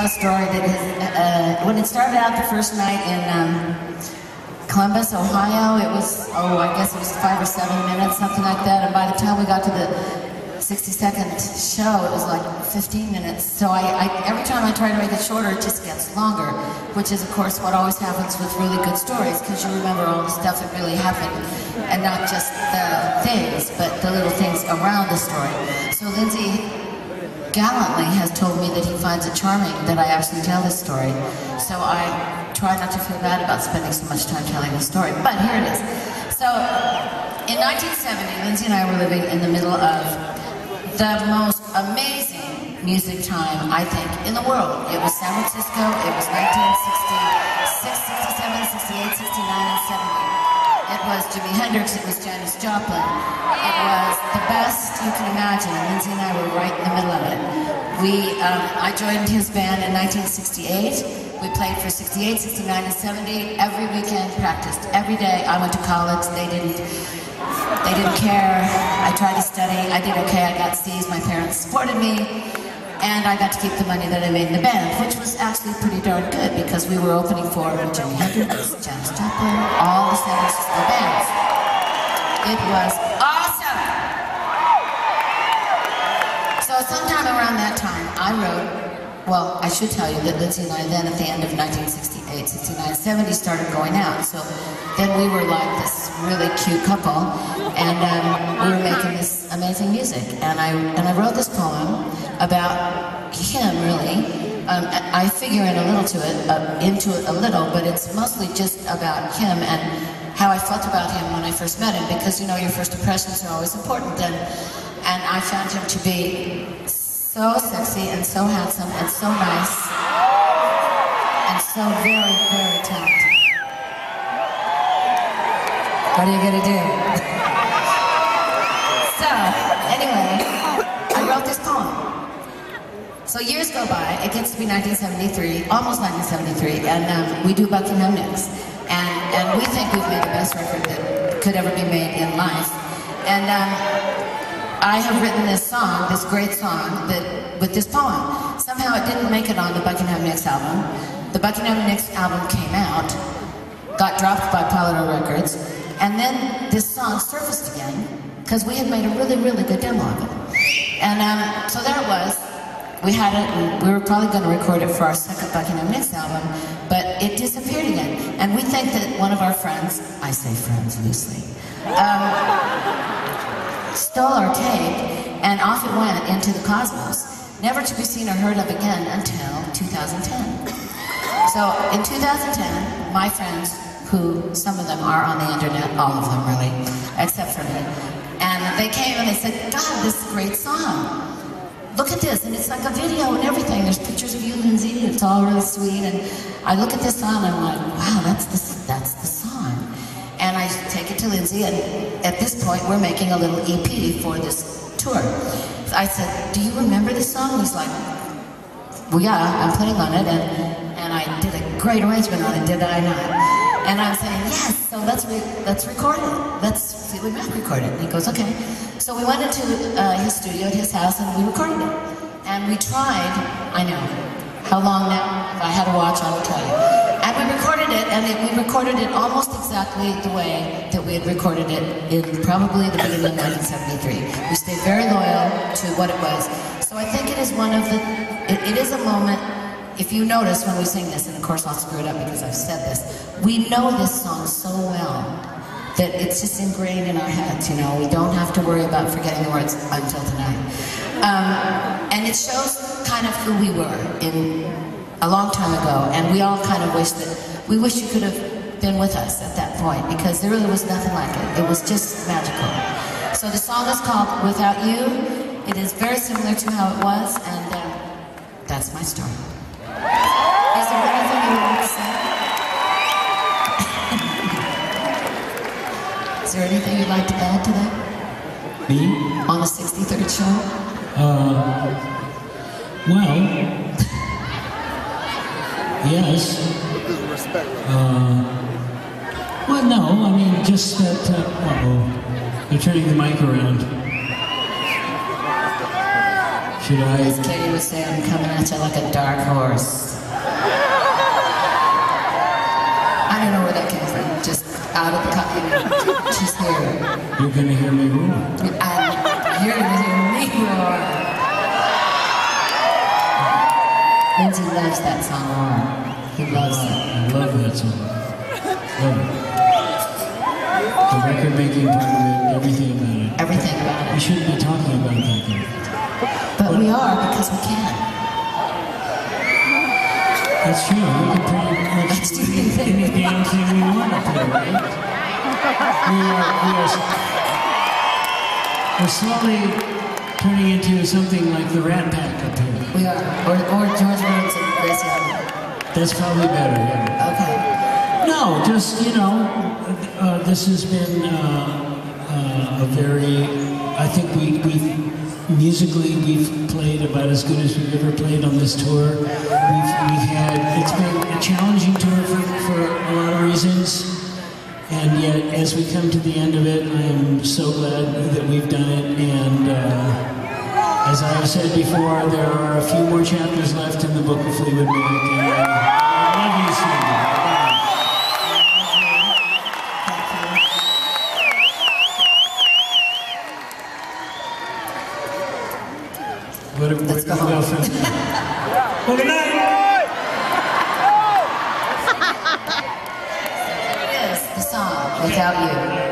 tell a story that when it started out the first night in Columbus, Ohio, it was, I guess it was 5 or 7 minutes, something like that. And by the time we got to the 60-second show, it was like 15 minutes. So every time I try to make it shorter, it just gets longer, which is, of course, what always happens with really good stories, because you remember all the stuff that really happened, and not just the things, but the little things around the story. So Lindsay gallantly has told me that he finds it charming that I actually tell this story. So I try not to feel bad about spending so much time telling the story, but here it is. So in 1970, Lindsay and I were living in the middle of the most amazing music time, I think, in the world. It was San Francisco, it was 1966, 67, 68, 69, and 70. It was Jimi Hendrix, it was Janis Joplin. It was the best you can imagine, and Lindsay and I were right in the middle of it. I joined his band in 1968. We played for 68, 69, and 70. Every weekend, practiced. Every day. I went to college. They didn't care. I tried to study. I did okay. I got C's. My parents supported me. And I got to keep the money that I made in the band, which was actually pretty darn good, because we were opening for Jimi Hendrix, Janis Joplin, all the San Francisco bands. It was awesome! So sometime around that time, I wrote, well, I should tell you that Lindsay and I then, at the end of 1968, 69, 70, started going out. So then we were like this really cute couple, and we were making this amazing music. And I wrote this poem about him, really. I figure in a little into it a little, but it's mostly just about him and how I felt about him when I first met him, because, you know, your first impressions are always important, and I found him to be so sexy and so handsome and so nice and so very, very talented. What are you gonna do? So, anyway, I wrote this poem. So years go by, it gets to be 1973, almost 1973, and we do Buckingham Nicks. And we think we've made the best record that could ever be made in life. And I have written this song, this great song, with this poem. Somehow it didn't make it on the Buckingham Nicks album. The Buckingham Nicks album came out, got dropped by Polydor Records, and then this song surfaced again, because we had made a really, really good demo of it. And so there it was. We had it, and we were probably going to record it for our second Buckingham Nicks album, but it disappeared again. And we think that one of our friends, I say friends loosely, stole our tape, and off it went into the cosmos, never to be seen or heard of again until 2010. So in 2010, my friends, who some of them are on the internet, all of them really, except for me, and they came and they said, God, this is a great song. Look at this, and it's like a video and everything. There's pictures of you, Lindsay, and it's all really sweet. And I look at this song, and I'm like, wow, that's the song. And I take it to Lindsay, and at this point, we're making a little EP for this tour. I said, do you remember this song? He's like, well, yeah, I'm playing on it, and I did a great arrangement on it, did I not? And I'm saying, yes, so let's record it. Let's Fleetwood Mac record it. And he goes, okay. So we went into his studio at his house, and we recorded it. And we tried, I know, how long now? If I had a watch, I would tell you. And we recorded it, and we recorded it almost exactly the way that we had recorded it in probably the beginning of 1973. We stayed very loyal to what it was. So I think it is one of the, it is a moment. If you notice when we sing this, and of course I'll screw it up because I've said this, we know this song so well that it's just ingrained in our heads, you know. We don't have to worry about forgetting the words until tonight. And it shows kind of who we were in a long time ago, and we all kind of wish you could have been with us at that point, because there really was nothing like it. It was just magical. So the song is called Without You. It is very similar to how it was, and that's my story. Is there anything you would like to say? Is there anything you'd like to add to that? Me? On the 63rd show? Well, yes. Well, no, I mean, just that, uh-oh, they're turning the mic around. Should I? As Katie would say, I'm coming at you like a dark horse. I don't know where that came from. Just out of the copy. Just here. You're gonna hear me roar. You're gonna hear me roar. Lindsay loves that song more. He loves it. I love that song. Love it. The record making part of it, everything about it. Everything about We it. shouldn't be talking about that though. But we are because we can. That's true. We can pretty much Let's do do anything any we damn thing we want up here, right? We're slowly turning into something like the Rat Pack up here. We are. Or George Rhodes and Gracie Allen. That's probably better, yeah. Okay. No, just, this has been a very, I think musically we've played about as good as we've ever played on this tour. It's been a challenging tour for a lot of reasons, and yet as we come to the end of it, I am so glad that we've done it, and as I have said before, there are a few more chapters left in the book of Fleetwood Mac, and I love you, Steve. Where do we go from there? Well, good night! There it is, the song, Without You.